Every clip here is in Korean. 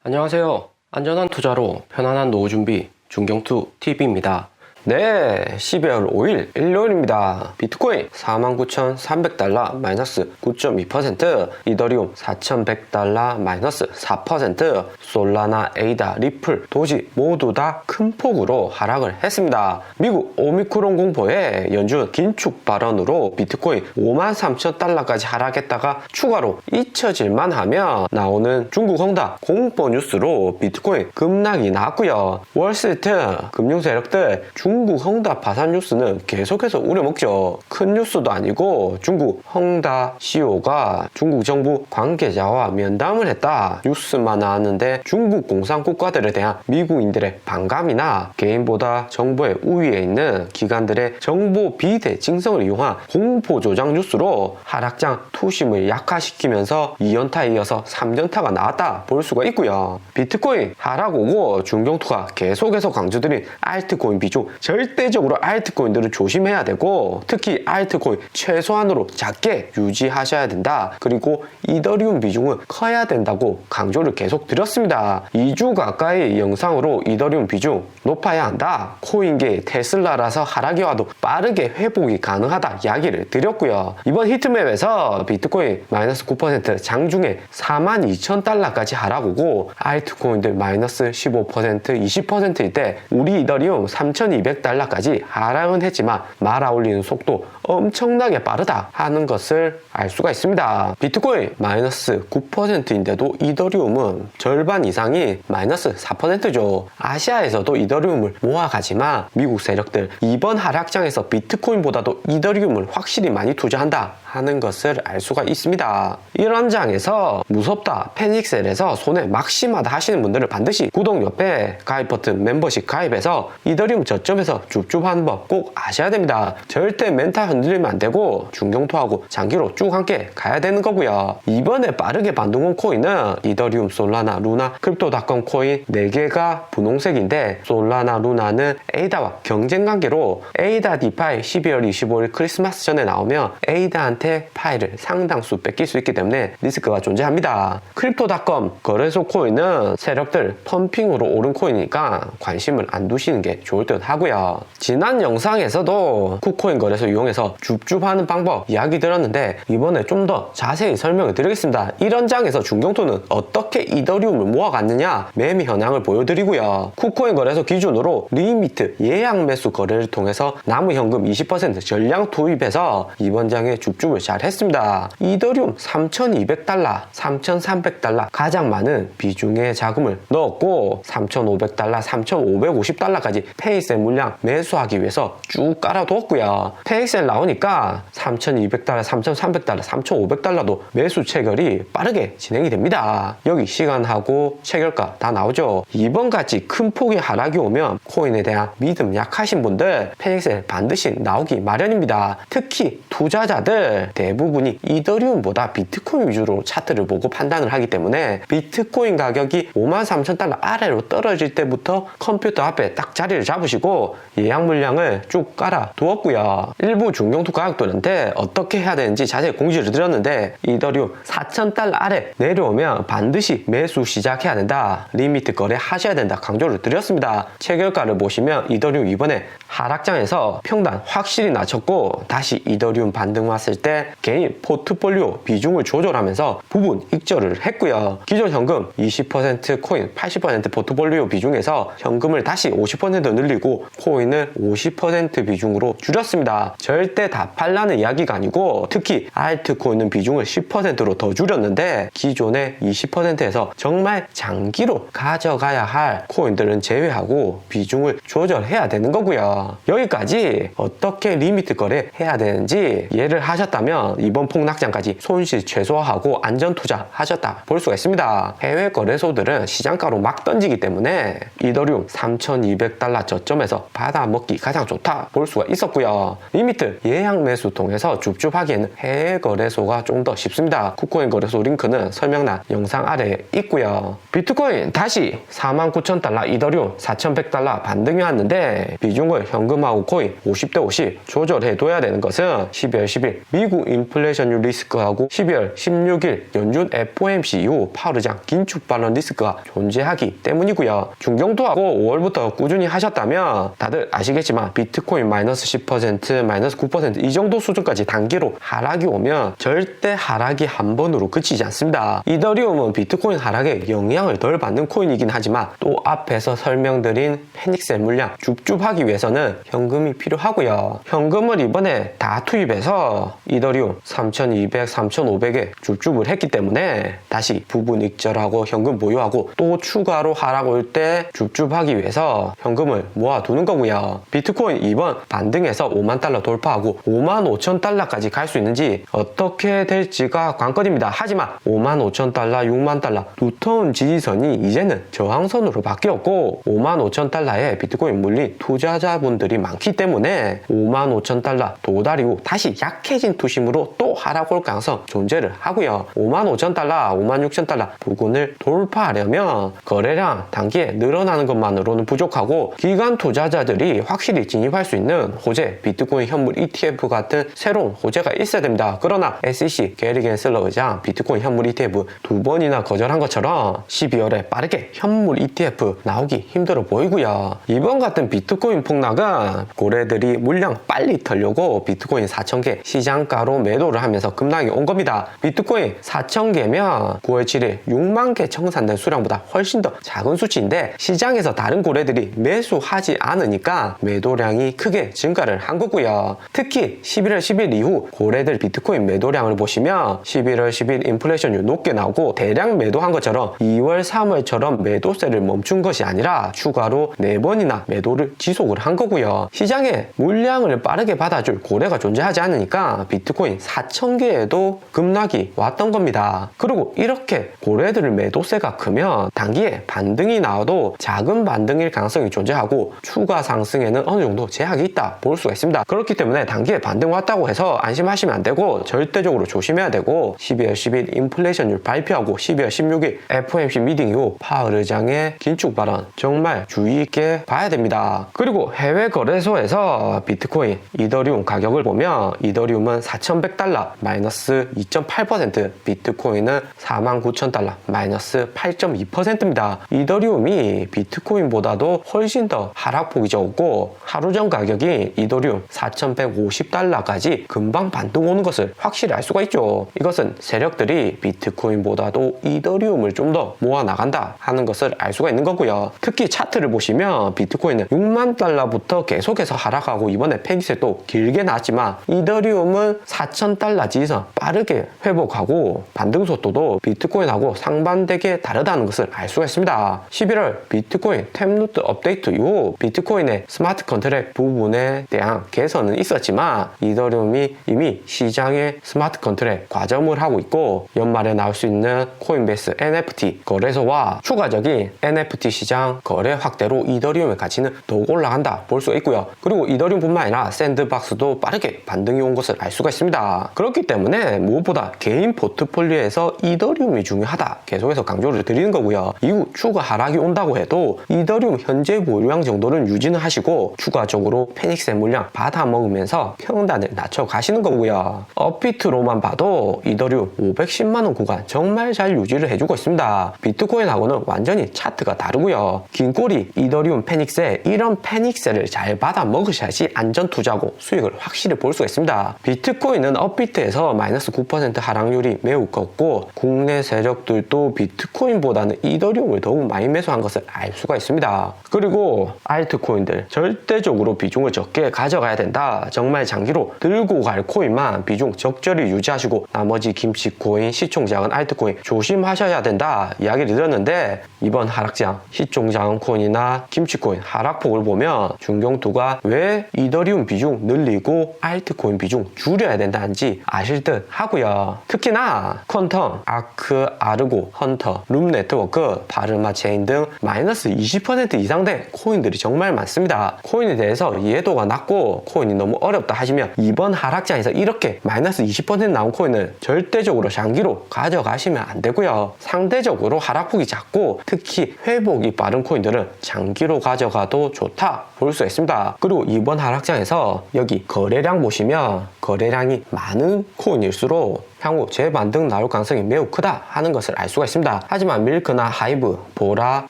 안녕하세요. 안전한 투자로 편안한 노후 준비 중경투 TV입니다. 네, 12월 5일 일요일입니다. 비트코인 49,300달러 마이너스 9.2%, 이더리움 4,100달러 마이너스 4%, 솔라나, 에이다, 리플, 도지 모두 다 큰 폭으로 하락을 했습니다. 미국 오미크론 공포에 연준 긴축 발언으로 비트코인 53,000달러까지 하락했다가 추가로 잊혀질만 하면 나오는 중국 헝다 공포 뉴스로 비트코인 급락이 나왔고요. 월스트리트 금융 세력들 중국 헝다 파산 뉴스는 계속해서 우려먹죠. 큰 뉴스도 아니고 중국 헝다 CEO가 중국 정부 관계자와 면담을 했다 뉴스만 나왔는데 중국 공산국가들에 대한 미국인들의 반감이나 개인보다 정부의 우위에 있는 기관들의 정보 비대칭성을 이용한 공포조장 뉴스로 하락장 투심을 약화시키면서 2연타에 이어서 3연타가 나왔다 볼 수가 있고요. 비트코인 하락 오고 중경투가 계속해서 강조드린 알트코인 비중, 절대적으로 알트코인들은 조심해야 되고 특히 알트코인 최소한으로 작게 유지하셔야 된다. 그리고 이더리움 비중은 커야 된다고 강조를 계속 드렸습니다. 2주 가까이 영상으로 이더리움 비중 높아야 한다. 코인계 테슬라라서 하락이 와도 빠르게 회복이 가능하다 이야기를 드렸고요. 이번 히트맵에서 비트코인 마이너스 9% 장중에 42,000달러까지 하락 오고 알트코인들 마이너스 15% 20%일 때 우리 이더리움 3,200달러까지 하락은 했지만 말아 올리는 속도 엄청나게 빠르다 하는 것을 알 수가 있습니다. 비트코인 마이너스 9%인데도 이더리움은 절반 이상이 마이너스 4%죠. 아시아에서도 이더리움을 모아가지만 미국 세력들 이번 하락장에서 비트코인보다도 이더리움을 확실히 많이 투자한다 하는 것을 알 수가 있습니다. 이런 장에서 무섭다, 패닉셀에서 손해 막심하다 하시는 분들은 반드시 구독 옆에 가입 버튼 멤버십 가입해서 이더리움 저점에서 줍줍하는 법 꼭 아셔야 됩니다. 절대 멘탈 흔들리면 안 되고 중경투하고 장기로 쭉 함께 가야 되는 거고요. 이번에 빠르게 반등한 코인은 이더리움, 솔라나, 루나, 크립토닷컴 코인 4개가 분홍색인데 솔라나, 루나는 에이다와 경쟁관계로 에이다 디파이 12월 25일 크리스마스 전에 나오면 에이다한테 파일을 상당수 뺏길 수 있기 때문에 리스크가 존재합니다. 크립토닷컴 거래소 코인은 세력들 펌핑으로 오른 코인이니까 관심을 안 두시는 게 좋을 듯 하고요. 지난 영상에서도 쿠코인 거래소 이용해서 줍줍하는 방법 이야기 드렸는데 이번에 좀 더 자세히 설명을 드리겠습니다. 이런 장에서 중경투는 어떻게 이더리움을 모아갔느냐 매매 현황을 보여드리고요. 쿠코인 거래소 기준으로 리미트 예약 매수 거래를 통해서 남은 현금 20% 전량 투입해서 이번 장에 줍줍을 잘 했습니다. 이더리움 3,200달러, 3,300달러 가장 많은 비중의 자금을 넣었고 3,500달러, 3,550달러까지 페이셀 물량 매수하기 위해서 쭉 깔아두었고요. 페이셀 나오니까 3,200달러, 3,300달러, 3,500달러도 매수 체결이 빠르게 진행이 됩니다. 여기 시간하고 체결가 다 나오죠. 이번같이 큰 폭의 하락이 오면 코인에 대한 믿음 약하신 분들 페이셀 반드시 나오기 마련입니다. 특히 투자자들 대부분이 이더리움보다 비트코인 위주로 차트를 보고 판단을 하기 때문에 비트코인 가격이 53,000달러 아래로 떨어질 때부터 컴퓨터 앞에 딱 자리를 잡으시고 예약 물량을 쭉 깔아 두었고요. 일부 중경투 가격들한테 어떻게 해야 되는지 자세히 공지를 드렸는데 이더리움 4,000달러 아래 내려오면 반드시 매수 시작해야 된다. 리미트 거래 하셔야 된다 강조를 드렸습니다. 체결가를 보시면 이더리움 이번에 하락장에서 평단 확실히 낮췄고 다시 이더리움 반등 왔을 때 개인 포트폴리오 비중을 조절하면서 부분 익절을 했고요. 기존 현금 20% 코인 80% 포트폴리오 비중에서 현금을 다시 50% 늘리고 코인을 50% 비중으로 줄였습니다. 절대 다 팔라는 이야기가 아니고 특히 알트코인은 비중을 10%로 더 줄였는데 기존의 20%에서 정말 장기로 가져가야 할 코인들은 제외하고 비중을 조절해야 되는 거고요. 여기까지 어떻게 리미트 거래 해야 되는지 이해를 하셨다면 이번 폭락장까지 손실 최소화하고 안전 투자 하셨다 볼 수가 있습니다. 해외 거래소들은 시장가로 막 던지기 때문에 이더리움 3,200달러 저점에서 받아먹기 가장 좋다 볼 수가 있었고요. 리미트 예약 매수 통해서 줍줍하기에는 해외 거래소가 좀 더 쉽습니다. 쿠코인 거래소 링크는 설명란 영상 아래에 있고요. 비트코인 다시 49,000달러, 이더리움 4,100달러 반등이 왔는데 비중을 현금하고 코인 50대 50 조절해둬야 되는 것은 12월 10일 미국 인플레이션율 리스크하고 12월 16일 연준 FOMC 이후 파월 의장 긴축 발언 리스크가 존재하기 때문이고요. 중경투하고 5월부터 꾸준히 하셨다면 다들 아시겠지만 비트코인 마이너스 10%, 마이너스 9% 이 정도 수준까지 단기로 하락이 오면 절대 하락이 한 번으로 그치지 않습니다. 이더리움은 비트코인 하락에 영향을 덜 받는 코인이긴 하지만 또 앞에서 설명드린 패닉셀 물량 줍줍하기 위해서는 현금이 필요하고요. 현금을 이번에 다 투입해서 이더리움 3200, 3500에 줍줍을 했기 때문에 다시 부분 익절하고 현금 보유하고 또 추가로 하락 올 때 줍줍하기 위해서 현금을 모아두는 거고요. 비트코인 이번 반등에서 5만 달러 돌파하고 5만 5천 달러까지 갈 수 있는지 어떻게 될지가 관건입니다. 하지만 5만 5천 달러, 6만 달러 두터운 지지선이 이제는 저항선으로 바뀌었고 5만 5천 달러에 비트코인 물린 투자자분들이 많기 때문에 5만 5천 달러 도달 이후 다시 약해진 투심으로 또 하락 올 가능성 존재를 하고요. 5만 5천 달러, 5만 6천 달러 부근을 돌파하려면 거래량 단기에 늘어나는 것만으로는 부족하고 기관 투자자들이 확실히 진입할 수 있는 호재, 비트코인 현물 ETF 같은 새로운 호재가 있어야 됩니다. 그러나 SEC 게리 겐슬러 의장 비트코인 현물 ETF 두 번이나 거절한 것처럼 12월에 빠르게 현물 ETF 나오기 힘들어 보이고요. 이번 같은 비트코인 폭락은 고래들이 물량 빨리 털려고 비트코인 4,000개 시장가로 매도를 하면서 급락이 온 겁니다. 비트코인 4,000개면 9월 7일 6만 개 청산된 수량보다 훨씬 더 작은 수치인데 시장에서 다른 고래들이 매수하지 않으니까 매도량이 크게 증가를 한 거고요. 특히 11월 10일 이후 고래들 비트코인 매도량을 보시면 11월 10일 인플레이션율 높게 나오고 대량 매도한 것처럼 2월 3월처럼 매도세를 멈춘 것이 아니라 추가로 4번이나 매도를 지속을 한 거고요. 시장에 물량을 빠르게 받아줄 고래가 존재하지 않으니까 비트코인 4,000개에도 급락이 왔던 겁니다. 그리고 이렇게 고래들 매도세가 크면 단기에 반등이 나와도 작은 반등일 가능성이 존재하고 추가 상승에는 어느 정도 제약이 있다 볼 수가 있습니다. 그렇기 때문에 단기에 반등 왔다고 해서 안심하시면 안 되고 절대적으로 조심해야 되고 12월 10일 인플레이션율 발표하고 12월 16일 FOMC 미팅 이후 파월 의장의 긴축 발언 정말 주의 있게 봐야 됩니다. 그리고 해외 거래소에서 비트코인, 이더리움 가격을 보면 이더리움은 4,100달러 마이너스 2.8%, 비트코인은 49,000달러 마이너스 8.2%입니다. 이더리움이 비트코인보다도 훨씬 더 하락폭이 적고 하루 전 가격이 이더리움 4,150달러까지 금방 반등 오는 것을 확실히 알 수가 있죠. 이것은 세력들이 비트코인보다도 이더리움을 좀 더 모아 나간다 하는 것을 알 수가 있는 거고요. 특히 차트를 보시면 비트코인은 6만 달러부터 계속해서 하락하고 이번에 패닉셀도 길게 나왔지만 이더리움은 4,000달러 지지선 빠르게 회복하고 반등 속도도 비트코인하고 상반되게 다르다는 것을 알 수가 있습니다. 11월 비트코인 탭루트 업데이트 이후 비트코인의 스마트 컨트랙 부분에 대한 개선은 있었지만 이더리움이 이미 시장에 스마트 컨트랙 과점을 하고 있고 연말에 나올 수 있는 코인베이스 NFT 거래소와 추가적인 NFT 시장 거래 확대로 이더리움의 가치는 더욱 올라간다 볼 수가 있고요. 그리고 이더리움뿐만 아니라 샌드박스도 빠르게 반등이 온 것을 알 수가 있습니다. 그렇기 때문에 무엇보다 개인 포트폴리오에서 이더리움이 중요하다 계속해서 강조를 드리는 거고요. 이후 추가 하락이 온다고 해도 이더리움 현재 보유량 정도는 유지는 하시고 추가적으로 패닉셀 물량 받아 먹으면서 평단을 낮춰 가시는 거고요. 업비트로만 봐도 이더리움 510만원 구간 정말 잘 유지를 해주고 있습니다. 비트코인하고는 완전히 차트가 다르고요. 긴 꼬리 이더리움 패닉셀, 이런 패닉셀을 잘 받아 먹으셔야지 안전 투자고 수익을 확실히 볼 수가 있습니다. 비트코인은 업비트에서 마이너스 9% 하락률이 매우 컸고 국내 세력들도 비트코인보다는 이더리움을 더욱 많이 매수한 것을 알 수가 있습니다. 그리고 알트코인들 절대적으로 비중을 적게 가져가야 된다. 정말 장기로 들고 갈 코인만 비중 적절히 유지하시고 나머지 김치코인, 시총작은 알트코인 조심하셔야 된다 이야기를 드렸는데 이번 하락장 시총작은 코인이나 김치코인 하락폭을 보면 중경투가 왜 이더리움 비중 늘리고 알트코인 비중 줄여야 된다는지 아실 듯 하고요. 특히나 퀀텀, 아크, 아르고, 헌터, 룸네트워크, 바르마 체인 등 마이너스 20% 이상 된 코인들이 정말 많습니다. 코인에 대해서 이해도가 낮고 코인이 너무 어렵다 하시면 이번 하락장에서 이렇게 마이너스 20% 나온 코인을 절대적으로 장기로 가져가시면 안 되고요. 상대적으로 하락폭이 작고 특히 회복이 빠른 코인들은 장기로 가져가도 좋다 볼 수가 있습니다. 그리고 이번 하락장에서 여기 거래량 보시면 거래량이 많은 코인일수록 향후 재반등 나올 가능성이 매우 크다 하는 것을 알 수가 있습니다. 하지만 밀크나 하이브, 보라,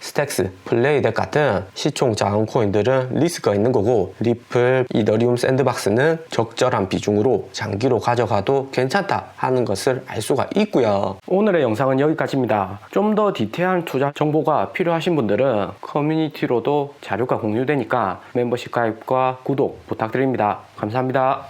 스택스, 플레이덱 같은 시총 작은 코인들은 리스크가 있는 거고, 리플, 이더리움 샌드박스는 적절한 비중으로 장기로 가져가도 괜찮다 하는 것을 알 수가 있고요. 오늘의 영상은 여기까지입니다. 좀 더 디테일한 투자 정보가 필요하신 분들은 커뮤니티로도 자료가 공유되니까 멤버십 가입과 구독 부탁드립니다. 감사합니다.